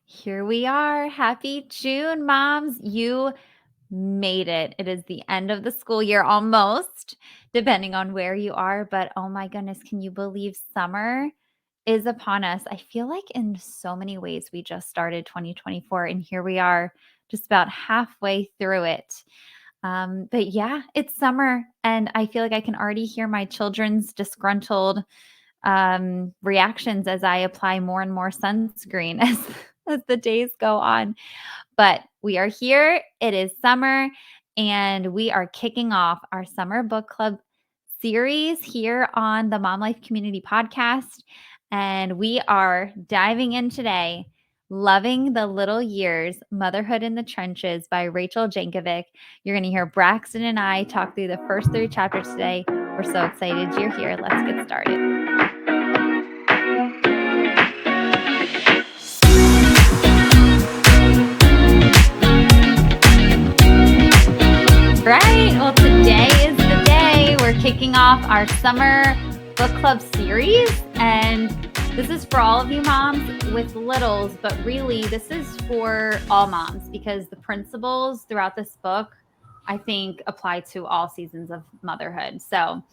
Here we are. Happy June, moms. You made it. It is the end of the school year almost, depending on where you are. But oh my goodness, can you believe summer is upon us? I feel like in so many ways we just started 2024 and here we are just about halfway through it. But yeah, it's summer and I feel like I can already hear my children's disgruntled reactions as I apply more and more sunscreen as the days go on. But we are here. It is summer, and we are kicking off our summer book club series here on the Mom Life Community Podcast. And we are diving in today, Loving the Little Years, Motherhood in the Trenches by Rachel Jankovic. You're going to hear Braxton and I talk through the first 3 chapters today. We're so excited you're here. Let's get started. Right. Well, today is the day we're kicking off our summer book club series. And this is for all of you moms with littles, but really this is for all moms because the principles throughout this book, I think, apply to all seasons of motherhood. So,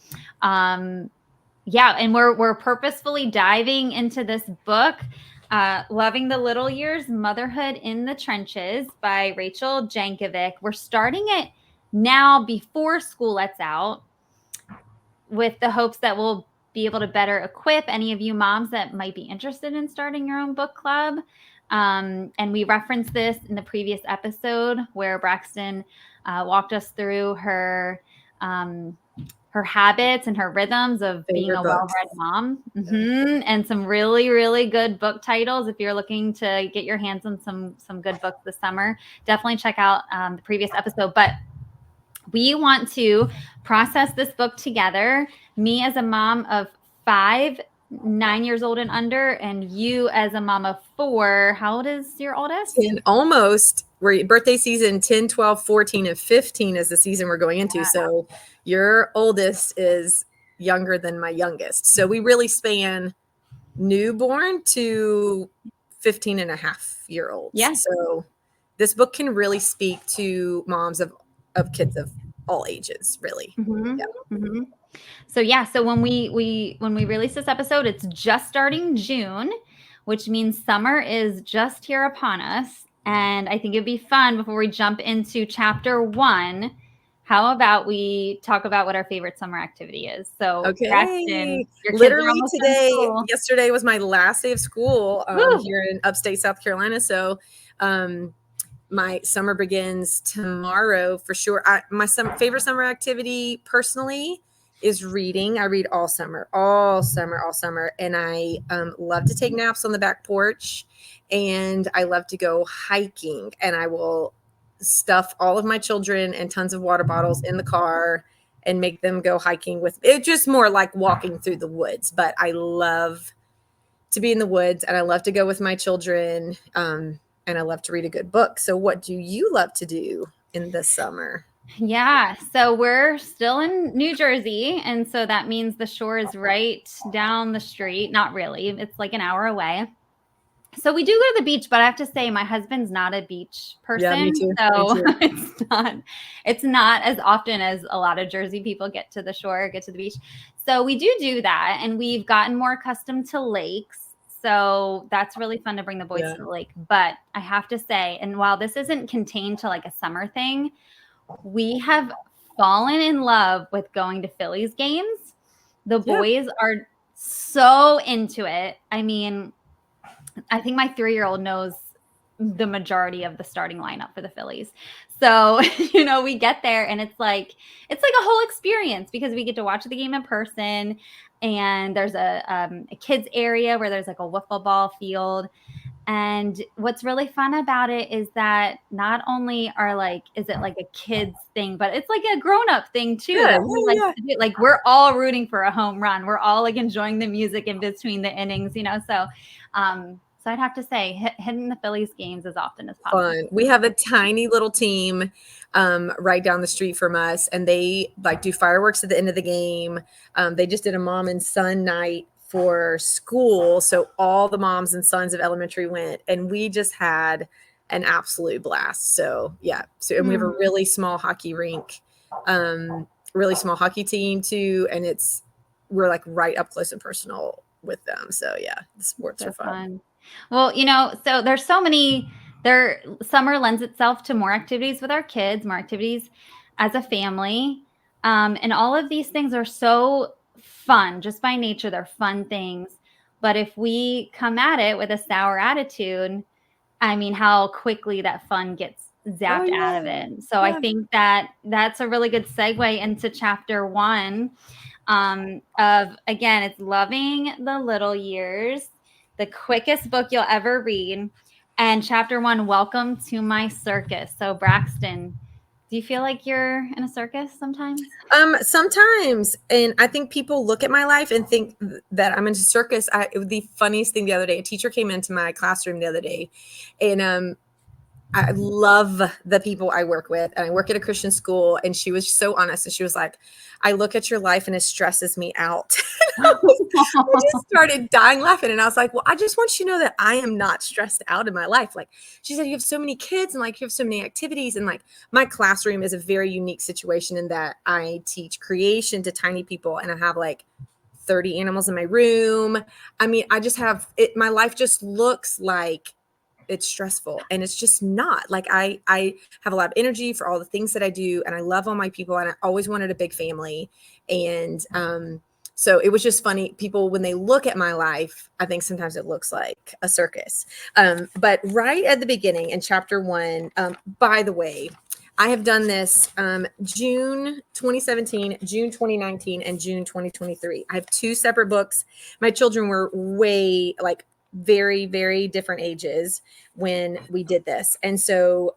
yeah, and we're purposefully diving into this book, Loving the Little Years, Motherhood in the Trenches by Rachel Jankovic. We're starting it now before school lets out with the hopes that we'll be able to better equip any of you moms that might be interested in starting your own book club. And we referenced this in the previous episode where Braxton walked us through her habits and her rhythms of being a well-read mom, and some really, really good book titles. If you're looking to get your hands on some good books this summer, definitely check out the previous episode. But we want to process this book together. Me as a mom of 5, 9 years old and under, and you as a mom of 4. How old is your oldest? 10, almost. We're birthday season 10, 12, 14, and 15 is the season we're going into. Yeah. So your oldest is younger than my youngest. So we really span newborn to 15 and a half year olds. Yeah. So this book can really speak to moms of kids of all ages, really. Mm-hmm. Yeah. Mm-hmm. So yeah, so when we release this episode, it's just starting June, which means summer is just here upon us. And I think it'd be fun before we jump into chapter 1. How about we talk about what our favorite summer activity is? So, okay. Braxton, literally today, yesterday was my last day of school here in upstate South Carolina. So, my summer begins tomorrow for sure. My favorite summer activity personally is reading. I read all summer. And I love to take naps on the back porch, and I love to go hiking, and I will stuff all of my children and tons of water bottles in the car and make them go hiking with it. Just more like walking through the woods, but I love to be in the woods and I love to go with my children. And I love to read a good book. So what do you love to do in the summer? Yeah. So we're still in New Jersey. And so that means the shore is right down the street. Not really. It's like an hour away. So we do go to the beach, but I have to say my husband's not a beach person. Yeah, me too. So it's not as often as a lot of Jersey people get to the shore, get to the beach. So we do that. And we've gotten more accustomed to lakes. So that's really fun to bring the boys to the lake. But I have to say, and while this isn't contained to like a summer thing, we have fallen in love with going to Phillies games. The boys are so into it. I mean, I think my 3-year-old knows the majority of the starting lineup for the Phillies. So, we get there and it's like a whole experience because we get to watch the game in person, and there's a kids area where there's like a wiffle ball field. And what's really fun about it is that not only is it like a kids thing, but it's like a grown-up thing too. Yeah, to do. Like we're all rooting for a home run. We're all like enjoying the music in between the innings, So I'd have to say hitting the Phillies games as often as possible. Fun. We have a tiny little team right down the street from us, and they do fireworks at the end of the game. They just did a mom and son night for school. So all the moms and sons of elementary went, and we just had an absolute blast. So yeah. So, and we have a really small hockey rink, really small hockey team too. And we're like right up close and personal with them. So yeah, the sports are fun. Well, so there's so many summer lends itself to more activities with our kids, more activities as a family. And all of these things are so fun just by nature. They're fun things. But if we come at it with a sour attitude, I mean, how quickly that fun gets zapped out of it. So I think that that's a really good segue into chapter 1 of, again, it's Loving the Little Years, the quickest book you'll ever read. And chapter 1, Welcome to My Circus. So Braxton, do you feel like you're in a circus sometimes? Sometimes. And I think people look at my life and think that I'm in a circus. It was the funniest thing the other day. A teacher came into my classroom the other day, and I love the people I work with, and I work at a Christian school. And she was so honest. And she was like, I look at your life and it stresses me out. I just started dying laughing. And I was like, well, I just want you to know that I am not stressed out in my life. Like, she said, you have so many kids and like you have so many activities. And like my classroom is a very unique situation in that I teach creation to tiny people, and I have like 30 animals in my room. I mean, I just have it. My life just looks like it's stressful, and it's just not. Like I have a lot of energy for all the things that I do, and I love all my people, and I always wanted a big family. And so it was just funny. People, when they look at my life, I think sometimes it looks like a circus. But right at the beginning in chapter 1, by the way, I have done this June 2017, June 2019, and June 2023. I have 2 separate books. My children were very, very different ages when we did this. And so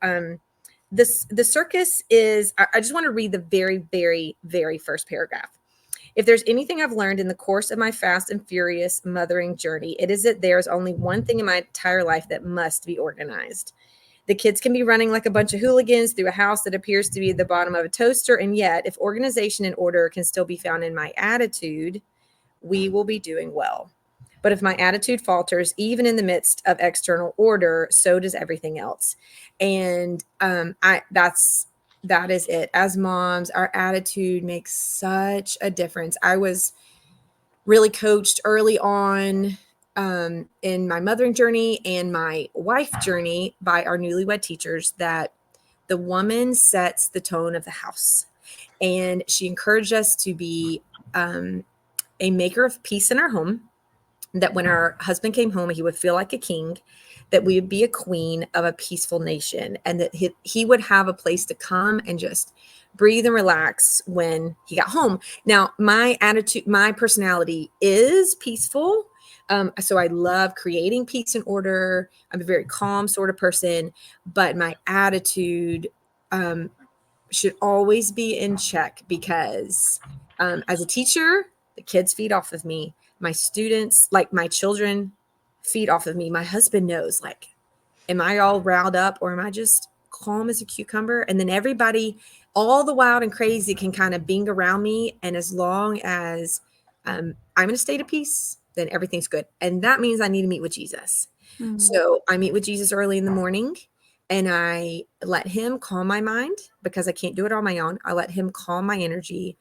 the circus is, I just want to read the very, very, very first paragraph. If there's anything I've learned in the course of my fast and furious mothering journey, it is that there's only one thing in my entire life that must be organized. The kids can be running like a bunch of hooligans through a house that appears to be at the bottom of a toaster. And yet, if organization and order can still be found in my attitude, we will be doing well. But if my attitude falters, even in the midst of external order, so does everything else. And that is it. As moms, our attitude makes such a difference. I was really coached early on in my mothering journey and my wife journey by our newlywed teachers that the woman sets the tone of the house. And she encouraged us to be a maker of peace in our home, that when our husband came home, he would feel like a king, that we would be a queen of a peaceful nation, and that he would have a place to come and just breathe and relax when he got home. Now, my attitude, my personality is peaceful. So I love creating peace and order. I'm a very calm sort of person, but my attitude should always be in check, because as a teacher, the kids feed off of me. My students, like my children, feed off of me. My husband knows, like, am I all riled up or am I just calm as a cucumber? And then everybody, all the wild and crazy, can kind of bing around me. And as long as I'm in a state of peace, then everything's good. And that means I need to meet with Jesus. Mm-hmm. So I meet with Jesus early in the morning, and I let him calm my mind, because I can't do it on my own. I let him calm my energy,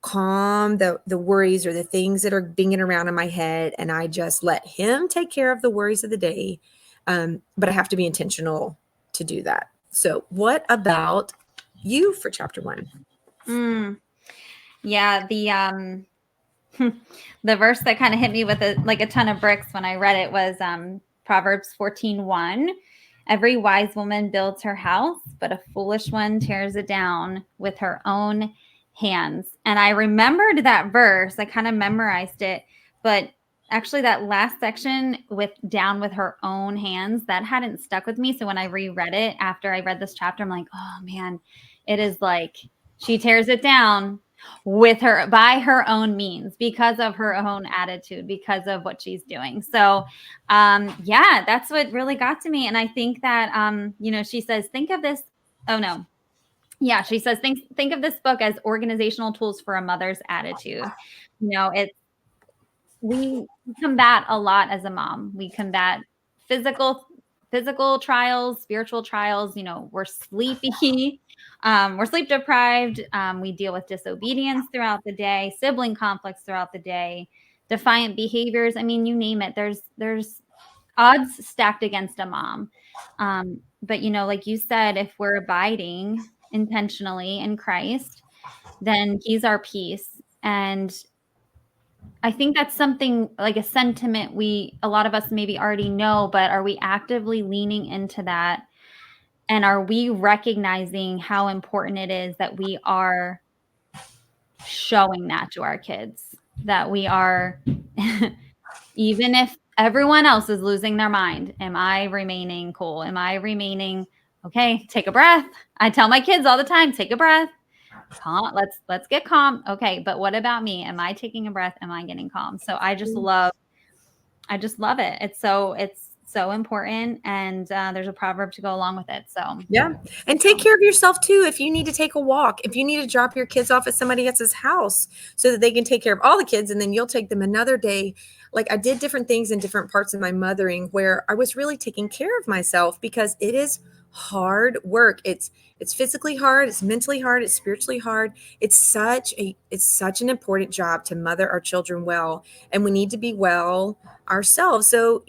calm the worries or the things that are binging around in my head. And I just let him take care of the worries of the day. But I have to be intentional to do that. So what about you for chapter 1? Yeah, the the verse that kind of hit me with a ton of bricks when I read it was Proverbs 14:1. Every wise woman builds her house, but a foolish one tears it down with her own hands. And I remembered that verse. I kind of memorized it, but actually that last section with down with her own hands, that hadn't stuck with me. So when I reread it after I read this chapter, I'm like, oh man, it is like she tears it down with her by her own means, because of her own attitude, because of what she's doing. So yeah, that's what really got to me. And I think that she says, think of this. Oh no. Yeah, she says, think of this book as organizational tools for a mother's attitude. It's we combat a lot as a mom. We combat physical trials, spiritual trials. You know, we're sleepy, we're sleep deprived. We deal with disobedience throughout the day, sibling conflicts throughout the day, defiant behaviors. I mean, you name it. There's odds stacked against a mom. But you know, like you said, if we're abiding intentionally in Christ, then He's our peace. And I think that's something, like a sentiment a lot of us maybe already know, but are we actively leaning into that? And are we recognizing how important it is that we are showing that to our kids? That we are, even if everyone else is losing their mind, am I remaining cool? Am I remaining, okay, take a breath? I tell my kids all the time, take a breath. Calm, let's get calm. Okay, but what about me? Am I taking a breath? Am I getting calm? So I just love it. It's so important, and there's a proverb to go along with it. So yeah, and take care of yourself too. If you need to take a walk, if you need to drop your kids off at somebody else's house so that they can take care of all the kids, and then you'll take them another day. Like, I did different things in different parts of my mothering where I was really taking care of myself, because it is hard work. It's physically hard, it's mentally hard, it's spiritually hard. It's such an important job to mother our children well, and we need to be well ourselves. So,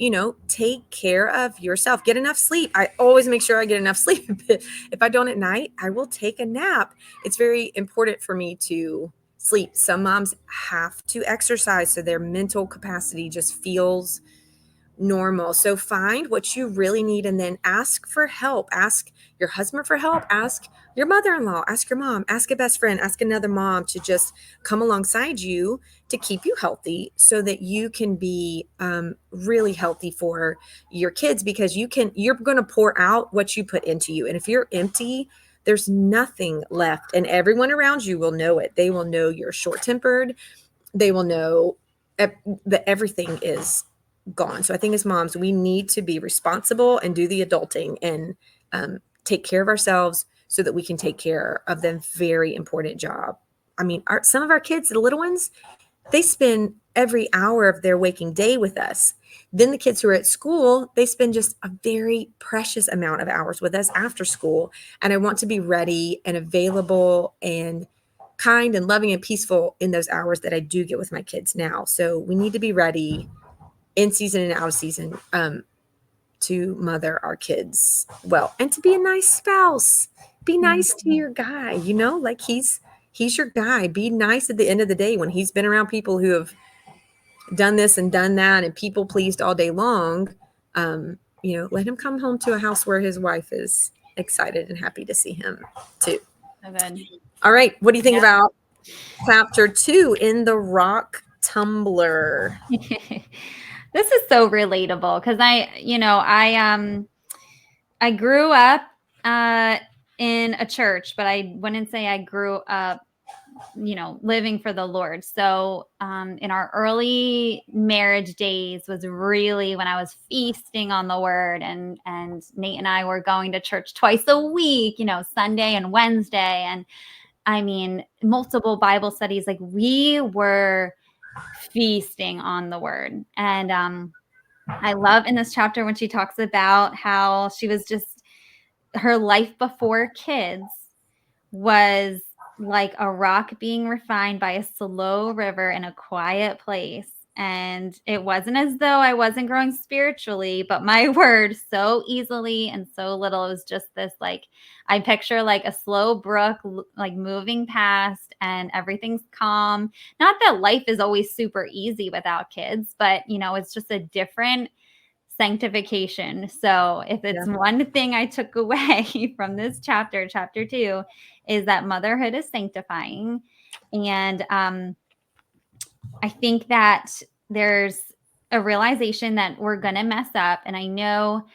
take care of yourself. Get enough sleep. I always make sure I get enough sleep. If I don't at night, I will take a nap. It's very important for me to sleep. Some moms have to exercise so their mental capacity just feels normal. So find what you really need, and then ask for help. Ask your husband for help. Ask your mother-in-law, ask your mom, ask a best friend, ask another mom to just come alongside you to keep you healthy, so that you can be really healthy for your kids, because you're going to pour out what you put into you. And if you're empty, there's nothing left, and everyone around you will know it. They will know you're short-tempered. They will know that everything is gone. So I think as moms, we need to be responsible and do the adulting, and take care of ourselves so that we can take care of the very important job. I mean, some of our kids, the little ones, they spend every hour of their waking day with us. Then the kids who are at school, they spend just a very precious amount of hours with us after school. And I want to be ready and available and kind and loving and peaceful in those hours that I do get with my kids now. So we need to be ready in season and out of season to mother our kids well, and to be a nice spouse. Be nice to your guy, like he's your guy. Be nice at the end of the day when he's been around people who have done this and done that and people pleased all day long. Let him come home to a house where his wife is excited and happy to see him too. so good. All right. What do you think about chapter 2 in the rock tumbler? This is so relatable, because I grew up in a church, but I wouldn't say I grew up, living for the Lord. So in our early marriage days was really when I was feasting on the word, and Nate and I were going to church twice a week, Sunday and Wednesday. And I mean, multiple Bible studies. Like, we were feasting on the word. And I love in this chapter when she talks about how she was just, her life before kids was like a rock being refined by a slow river in a quiet place. And it wasn't as though I wasn't growing spiritually, but my word, so easily and so little. It was just this, like, I picture like a slow brook, like moving past, and everything's calm. Not that life is always super easy without kids, but it's just a different sanctification. So if it's one thing I took away from this chapter 2, is that motherhood is sanctifying. And I think that there's a realization that we're going to mess up. And I know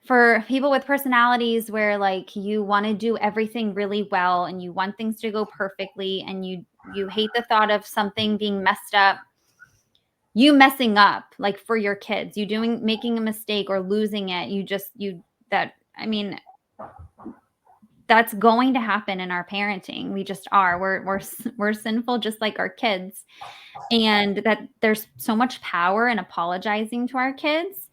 for people with personalities where, like, you want to do everything really well and you want things to go perfectly, and you hate the thought of something being messed up, you messing up, like, for your kids, making a mistake or losing it. I mean, that's going to happen in our parenting. We just are. We're sinful just like our kids. And that there's so much power in apologizing to our kids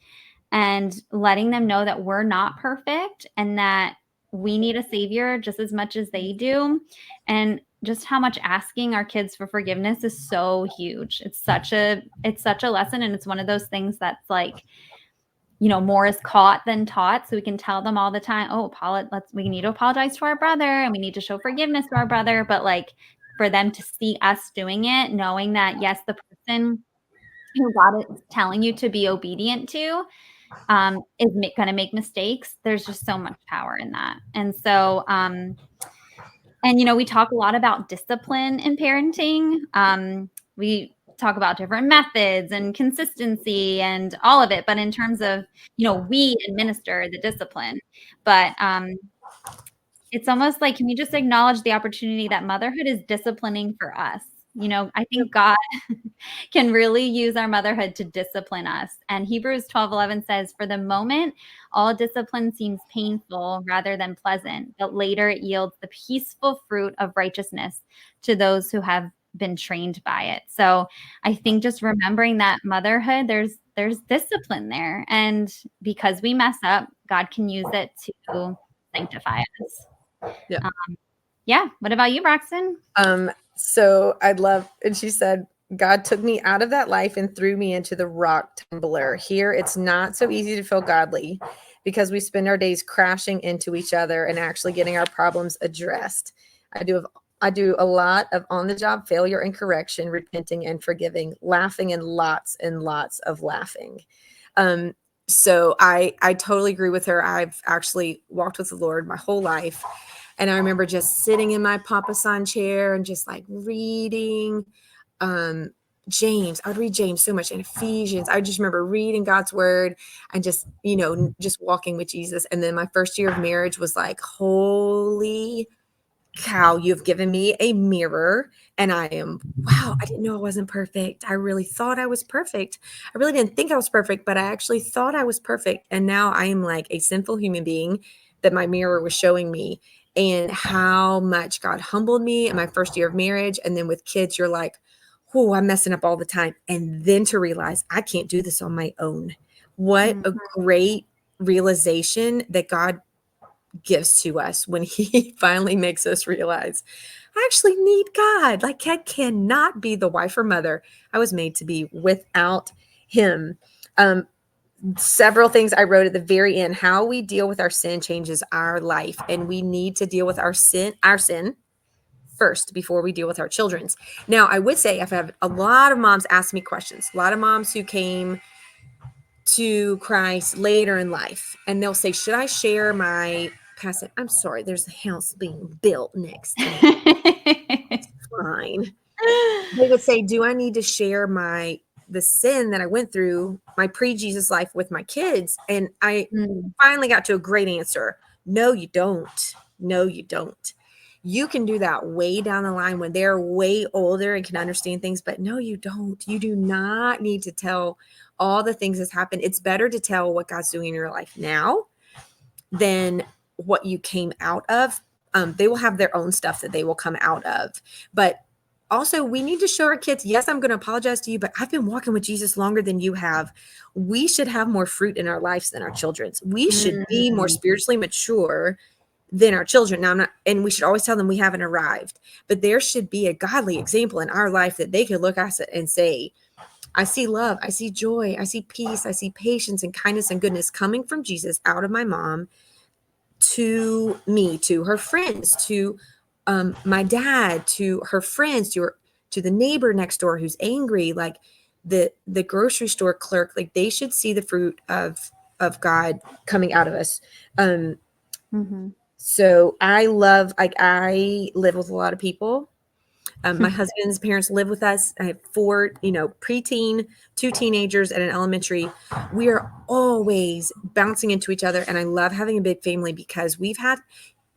and letting them know that we're not perfect and that we need a savior just as much as they do. And just how much asking our kids for forgiveness is so huge. It's such a lesson, and it's one of those things that's like, more is caught than taught. So we can tell them all the time, oh, we need to apologize to our brother and we need to show forgiveness to our brother. But like, for them to see us doing it, knowing that, yes, the person who God is telling you to be obedient to is going to make mistakes. There's just so much power in that. And so, we talk a lot about discipline in parenting. We talk about different methods and consistency and all of it. But in terms of, we administer the discipline. But it's almost like, can we just acknowledge the opportunity that motherhood is disciplining for us? I think God can really use our motherhood to discipline us. And Hebrews 12:11 says, for the moment, all discipline seems painful rather than pleasant, but later it yields the peaceful fruit of righteousness to those who have been trained by it. So I think just remembering that motherhood, there's discipline there. And because we mess up, God can use it to sanctify us. Yeah. What about you, Braxton? So I'd love, and she said, God took me out of that life and threw me into the rock tumbler. Here, it's not so easy to feel godly because we spend our days crashing into each other and actually getting our problems addressed. I do a lot of on-the-job failure and correction, repenting and forgiving, laughing, and lots of laughing. So I totally agree with her. I've actually walked with the Lord my whole life. And I remember just sitting in my Papa San chair and just like reading James. I would read James so much, and Ephesians. I just remember reading God's word and just, just walking with Jesus. And then my first year of marriage was like, holy cow, you've given me a mirror. And I didn't know I wasn't perfect. I really thought I was perfect. I really didn't think I was perfect, but I actually thought I was perfect. And now I am like a sinful human being that my mirror was showing me. And how much God humbled me in my first year of marriage. And then with kids, you're like, oh, I'm messing up all the time. And then to realize I can't do this on my own. What a great realization that God gives to us when he finally makes us realize I actually need God. Like, I cannot be the wife or mother I was made to be without him. Several things I wrote at the very end. How we deal with our sin changes our life, and we need to deal with our sin first before we deal with our children's. Now, I would say I've had a lot of moms ask me questions, a lot of moms who came to Christ later in life, and they'll say, should I share my past? I'm sorry, there's a house being built next to me. It's fine. They would say, do I need to share the sin that I went through, my pre-Jesus life, with my kids? And I finally got to a great answer. No, you don't. No, you don't. You can do that way down the line when they're way older and can understand things, but no, you don't. You do not need to tell all the things that's happened. It's better to tell what God's doing in your life now than what you came out of. They will have their own stuff that they will come out of. But also, we need to show our kids, yes, I'm going to apologize to you, but I've been walking with Jesus longer than you have. We should have more fruit in our lives than our children's. We should be more spiritually mature than our children. Now, and we should always tell them we haven't arrived, but there should be a godly example in our life that they could look at and say, I see love, I see joy, I see peace, I see patience and kindness and goodness coming from Jesus out of my mom to me, to her friends, to my dad, to her friends, to the neighbor next door who's angry, like the grocery store clerk. Like, they should see the fruit of God coming out of us. So I live with a lot of people. My husband's parents live with us. I have 4, preteen, 2 teenagers, and an elementary. We are always bouncing into each other. And I love having a big family because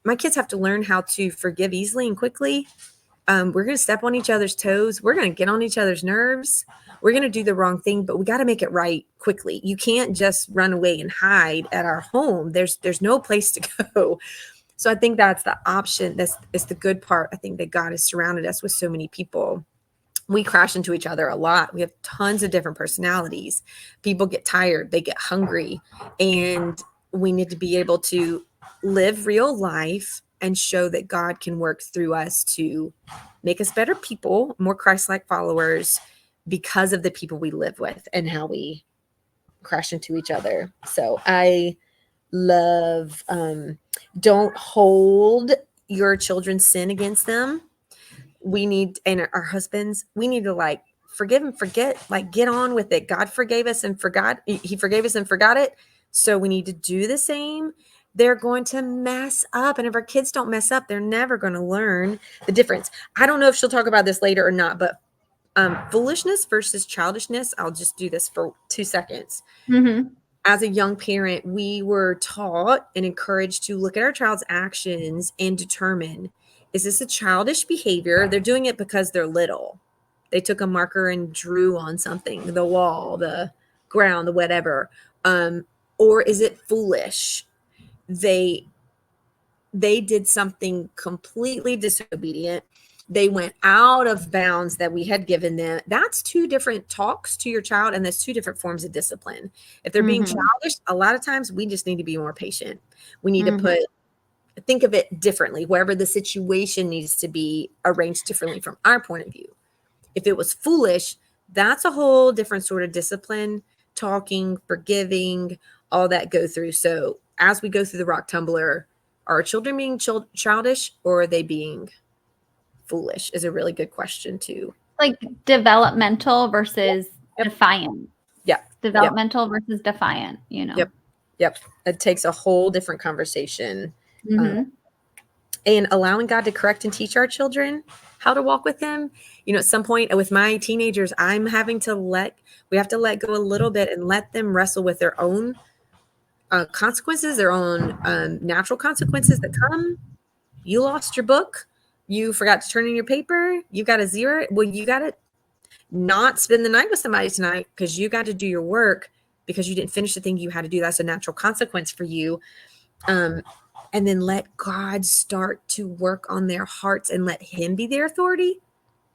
my kids have to learn how to forgive easily and quickly. We're going to step on each other's toes. We're going to get on each other's nerves. We're going to do the wrong thing, but we got to make it right quickly. You can't just run away and hide at our home. There's no place to go. So I think that's the option. It's the good part. I think that God has surrounded us with so many people. We crash into each other a lot. We have tons of different personalities. People get tired, they get hungry, and we need to be able to live real life and show that God can work through us to make us better people, more Christ-like followers, because of the people we live with and how we crash into each other. So I love, don't hold your children's sin against them. We need, and our husbands, we need to like forgive and forget, like get on with it. God forgave us and forgot. He forgave us and forgot it. So we need to do the same. They're going to mess up. And if our kids don't mess up, they're never going to learn the difference. I don't know if she'll talk about this later or not, but foolishness versus childishness. I'll just do this for 2 seconds. Mm-hmm. As a young parent, we were taught and encouraged to look at our child's actions and determine, is this a childish behavior? They're doing it because they're little. They took a marker and drew on something, the wall, the ground, the whatever. Or is it foolish? They did something completely disobedient. They went out of bounds that we had given them. That's 2 different talks to your child, and that's 2 different forms of discipline. If they're being childish, a lot of times we just need to be more patient. We need to think of it differently, wherever the situation needs to be arranged differently from our point of view. If it was foolish, that's a whole different sort of discipline, talking, forgiving, all that go through. So as we go through the rock tumbler, are children being childish, or are they being foolish is a really good question too. Like developmental versus defiant. Yeah. Developmental versus defiant, you know. Yep. It takes a whole different conversation. And allowing God to correct and teach our children how to walk with him. You know, at some point with my teenagers, we have to let go a little bit and let them wrestle with their own consequences, their own natural consequences that come. You lost your book. You forgot to turn in your paper. You got to zero it. Well, you got to not spend the night with somebody tonight because you got to do your work because you didn't finish the thing you had to do. That's a natural consequence for you. And then let God start to work on their hearts and let him be their authority,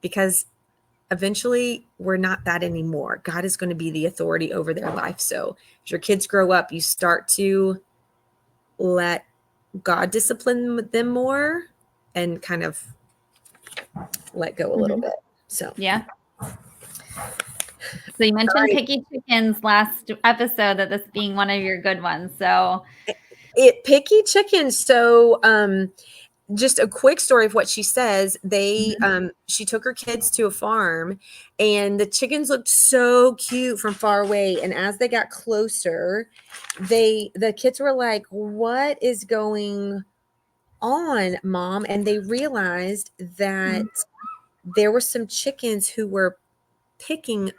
because eventually we're not that anymore. God is going to be the authority over their life. So as your kids grow up, you start to let God discipline them more and kind of let go a little bit. So yeah. So you mentioned picky chickens last episode, that this being one of your good ones. So picky chickens. So just a quick story of what she says. She took her kids to a farm, and the chickens looked so cute from far away. And as they got closer, the kids were like, "What is going on, Mom?" And they realized that there were some chickens who were pecking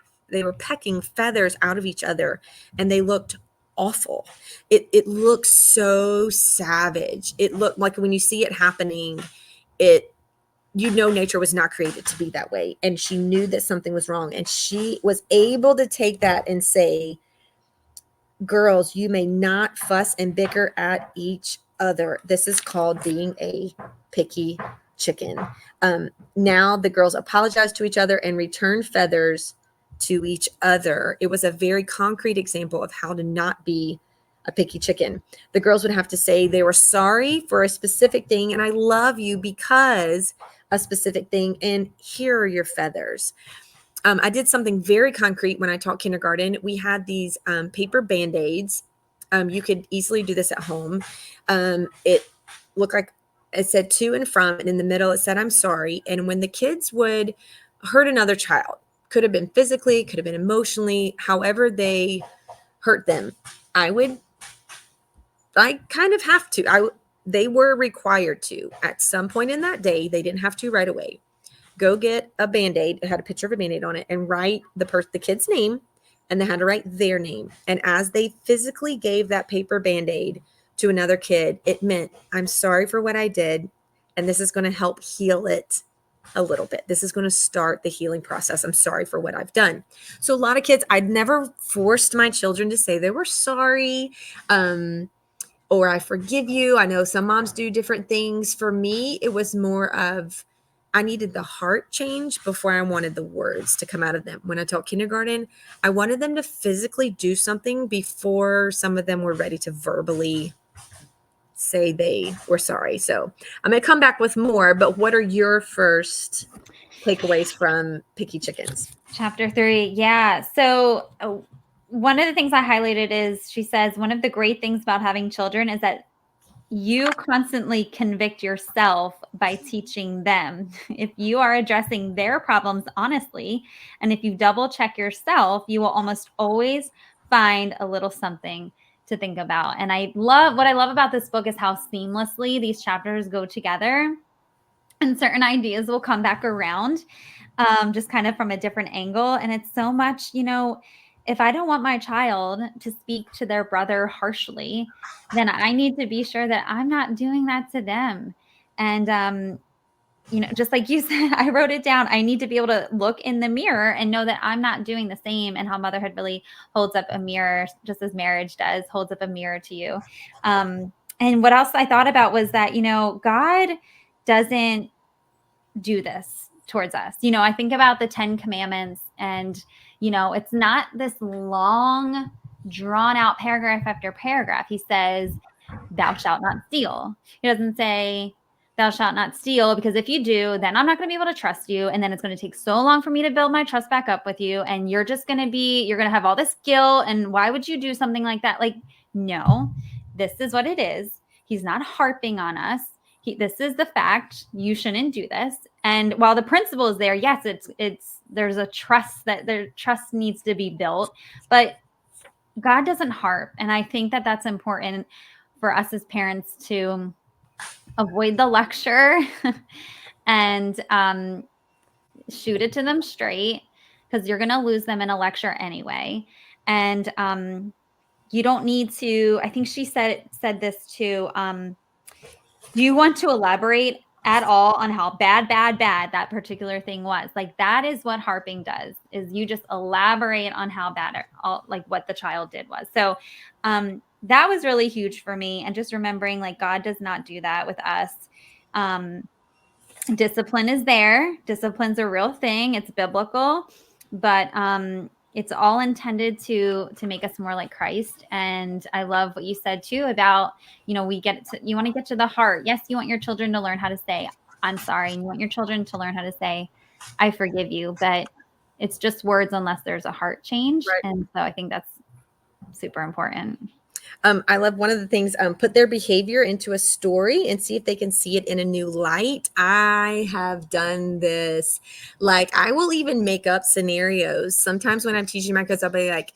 feathers out of each other, and they looked awful. It looked so savage. It looked like, when you see it happening, nature was not created to be that way. And she knew that something was wrong, and she was able to take that and say, "Girls, you may not fuss and bicker at each other. This is called being a picky chicken." Now the girls apologized to each other and returned feathers to each other. It was a very concrete example of how to not be a picky chicken. The girls would have to say they were sorry for a specific thing, and I love you because a specific thing, and here are your feathers. I did something very concrete when I taught kindergarten. We had these paper Band-Aids. You could easily do this at home. It looked like it said to and from, and in the middle it said, "I'm sorry." And when the kids would hurt another child, could have been physically, could have been emotionally, however they hurt them, I kind of have to. They were required to, at some point in that day, they didn't have to right away, go get a Band-Aid. It had a picture of a Band-Aid on it, and write the kid's name, and they had to write their name. And as they physically gave that paper Band-Aid to another kid, it meant, "I'm sorry for what I did, and this is going to help heal it a little bit. This is going to start the healing process. I'm sorry for what I've done." So a lot of kids, I'd never forced my children to say they were sorry, or I forgive you. I know some moms do different things. For me, it was more of I needed the heart change before I wanted the words to come out of them. When I taught kindergarten, I wanted them to physically do something before some of them were ready to verbally say they were sorry. So I'm going to come back with more, but what are your first takeaways from Picky Chickens? Chapter 3. Yeah. So one of the things I highlighted is she says, one of the great things about having children is that you constantly convict yourself by teaching them. If you are addressing their problems honestly, and if you double check yourself, you will almost always find a little something to think about. And what I love about this book is how seamlessly these chapters go together, and certain ideas will come back around, just kind of from a different angle. And it's so much, if I don't want my child to speak to their brother harshly, then I need to be sure that I'm not doing that to them. And, just like you said, I wrote it down. I need to be able to look in the mirror and know that I'm not doing the same, and how motherhood really holds up a mirror, just as marriage does, holds up a mirror to you. And what else I thought about was that, God doesn't do this towards us. I think about the 10 Commandments, and, it's not this long, drawn out paragraph after paragraph. He says, thou shalt not steal. He doesn't say, thou shalt not steal, because if you do, then I'm not going to be able to trust you. And then it's going to take so long for me to build my trust back up with you. And you're going to have all this guilt. And why would you do something like that? Like, no, this is what it is. He's not harping on us. This is the fact. You shouldn't do this. And while the principle is there, yes, there's a trust that their trust needs to be built, but God doesn't harp. And I think that that's important for us as parents to avoid the lecture and shoot it to them straight, because you're going to lose them in a lecture anyway. And you don't need to, I think she said this too. Do you want to elaborate at all on how bad that particular thing was? Like, that is what harping does, is you just elaborate on how bad like what the child did was. So that was really huge for me. And just remembering, like, God does not do that with us. Discipline is there. Discipline's a real thing. It's biblical, but it's all intended to make us more like Christ. And I love what you said too about, you want to get to the heart. Yes, you want your children to learn how to say, I'm sorry. And you want your children to learn how to say, I forgive you. But it's just words unless there's a heart change. Right. And so I think that's super important. I love one of the things, put their behavior into a story and see if they can see it in a new light. I have done this. Like, I will even make up scenarios. Sometimes when I'm teaching my kids, I'll be like,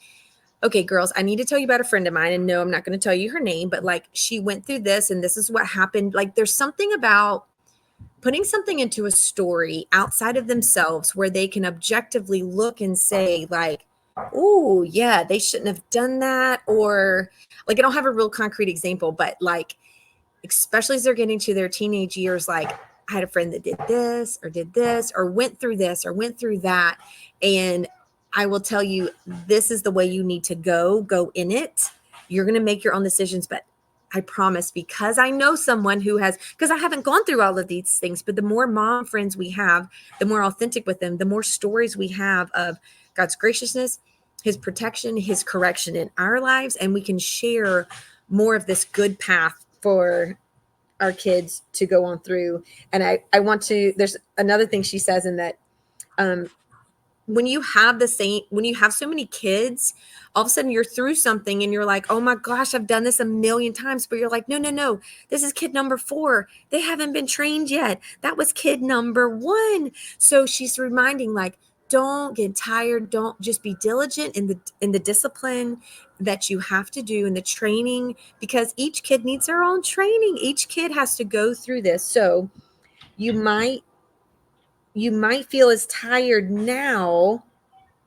okay, girls, I need to tell you about a friend of mine. And no, I'm not going to tell you her name, but like, she went through this and this is what happened. Like, there's something about putting something into a story outside of themselves where they can objectively look and say, like, oh yeah, they shouldn't have done that. Or like, I don't have a real concrete example, but like, especially as they're getting to their teenage years, like, I had a friend that did this or went through this or went through that. And I will tell you, this is the way you need to go in it. You're going to make your own decisions, but I promise, because I know someone who has, because I haven't gone through all of these things, but the more mom friends we have, the more authentic with them, the more stories we have of God's graciousness, his protection, his correction in our lives. And we can share more of this good path for our kids to go on through. And I want to, there's another thing she says in that, when you have so many kids, all of a sudden you're through something and you're like, oh my gosh, I've done this a million times. But you're like, no, this is kid number 4. They haven't been trained yet. That was kid number 1. So she's reminding, like, don't get tired. Don't, just be diligent in the discipline that you have to do in the training, because each kid needs their own training. Each kid has to go through this. So you might feel as tired now,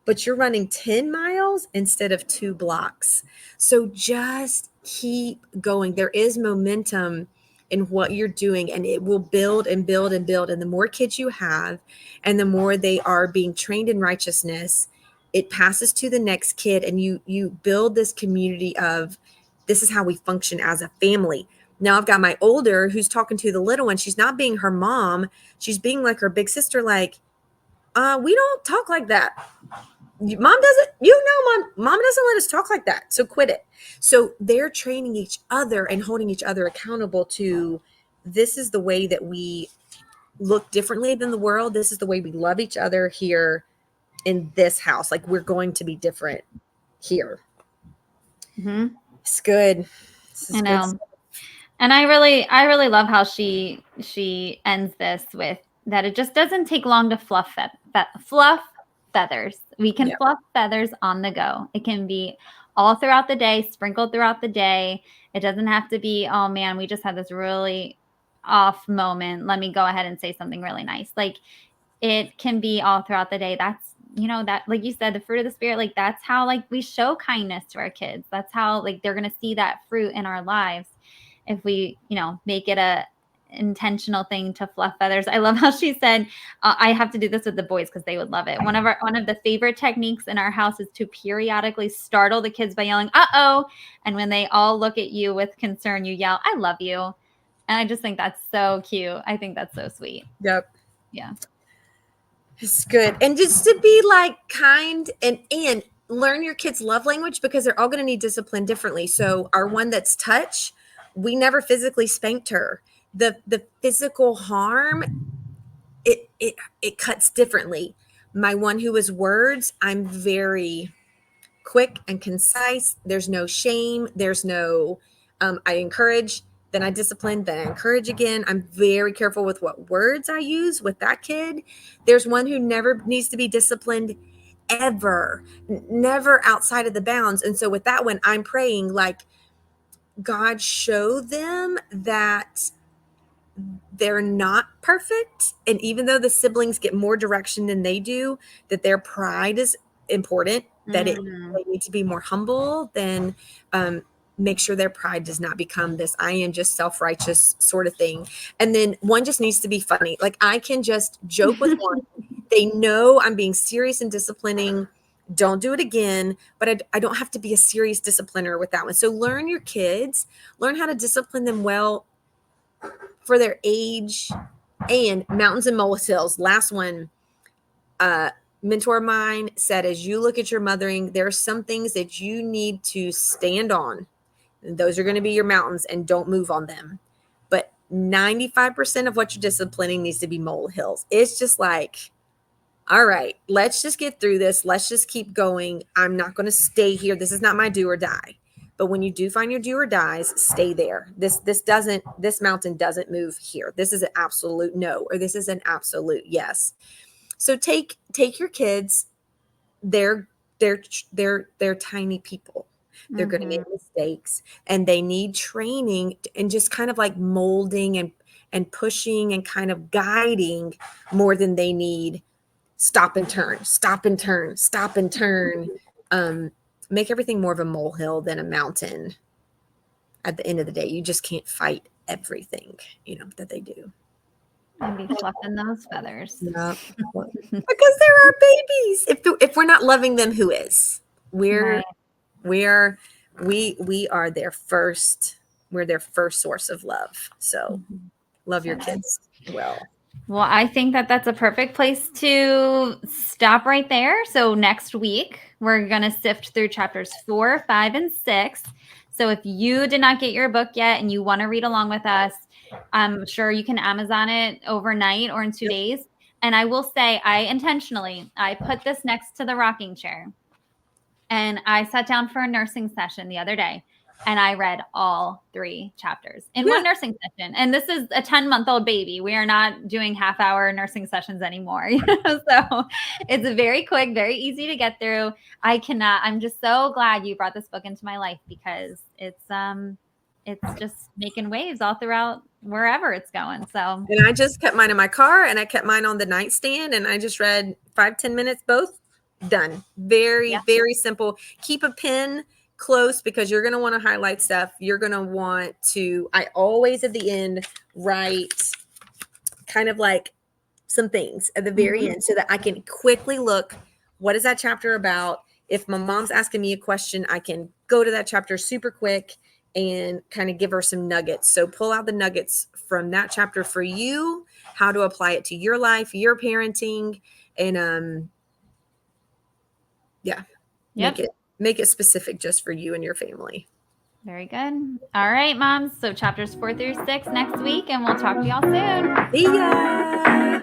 but you're running 10 miles instead of 2 blocks. So just keep going. There is momentum in what you're doing, and it will build and build and build. And the more kids you have and the more they are being trained in righteousness, it passes to the next kid, and you build this community of this is how we function as a family. Now I've got my older who's talking to the little one. She's not being her mom. She's being like her big sister, like, we don't talk like that. Mom doesn't, mom doesn't let us talk like that. So quit it. So they're training each other and holding each other accountable to, this is the way that we look differently than the world. This is the way we love each other here in this house. Like, we're going to be different here. Mm-hmm. It's good. I know. Good. And I really love how she ends this with that. It just doesn't take long to fluff feathers. We can fluff feathers on the go. It can be all throughout the day, sprinkled throughout the day. It doesn't have to be, oh man, we just had this really off moment. Let me go ahead and say something really nice. Like, it can be all throughout the day. That's, that, like you said, the fruit of the Spirit, like that's how, like, we show kindness to our kids. That's how, like, they're going to see that fruit in our lives. If we, make it a intentional thing to fluff feathers. I love how she said, I have to do this with the boys because they would love it. One of the favorite techniques in our house is to periodically startle the kids by yelling, "Uh-oh." And when they all look at you with concern, you yell, "I love you." And I just think that's so cute. I think that's so sweet. Yep. Yeah. It's good. And just to be like kind and learn your kids' love language, because they're all going to need discipline differently. So our one that's touch, we never physically spanked her. The physical harm, it cuts differently. My one who is words, I'm very quick and concise. There's no shame. There's no, I encourage, then I discipline, then I encourage again. I'm very careful with what words I use with that kid. There's one who never needs to be disciplined ever, never outside of the bounds. And so with that one, I'm praying like, God, show them that they're not perfect. And even though the siblings get more direction than they do, that their pride is important, that they need to be more humble, then make sure their pride does not become this I am just self-righteous sort of thing. And then one just needs to be funny. Like, I can just joke with one. They know I'm being serious and disciplining. Don't do it again. But I don't have to be a serious discipliner with that one. So learn your kids, learn how to discipline them well for their age. And mountains and molehills. Last one, mentor of mine said, as you look at your mothering, there are some things that you need to stand on. And those are going to be your mountains, and don't move on them. But 95% of what you're disciplining needs to be molehills. It's just like, all right, let's just get through this. Let's just keep going. I'm not going to stay here. This is not my do or die. But when you do find your do or dies, stay there. This mountain doesn't move here. This is an absolute no, or this is an absolute yes. So take your kids. They're tiny people. They're going to make mistakes, and they need training and just kind of like molding and pushing and kind of guiding more than they need stop and turn. Make everything more of a molehill than a mountain. At the end of the day, you just can't fight everything, that they do. And be fluffing those feathers. Yeah. Because they're our babies. If we're not loving them, who is? We are their first. We're their first source of love. So love your kids well. Well, I think that's a perfect place to stop right there. So next week, we're going to sift through chapters 4, 5, and 6. So if you did not get your book yet and you want to read along with us, I'm sure you can Amazon it overnight or in 2 days. And I will say, I put this next to the rocking chair. And I sat down for a nursing session the other day, and I read all 3 chapters in one nursing session. And this is a 10-month-old baby. We are not doing half-hour nursing sessions anymore. So it's very quick, very easy to get through. I'm just so glad you brought this book into my life, because it's just making waves all throughout wherever it's going. So, and I just kept mine in my car, and I kept mine on the nightstand, and I just read 5-10 minutes, both done. Very, very simple. Keep a pen close, because you're going to want to highlight stuff. You're going to want to, I always at the end write kind of like some things at the very end, so that I can quickly look, what is that chapter about? If my mom's asking me a question, I can go to that chapter super quick Mm-hmm. and kind of give her some nuggets. So pull out the nuggets from that chapter for you, how to apply it to your life, your parenting, and yeah, Yep. make it specific just for you and your family. Very good. All right, moms. So chapters 4 through 6 next week, and we'll talk to y'all soon. See ya.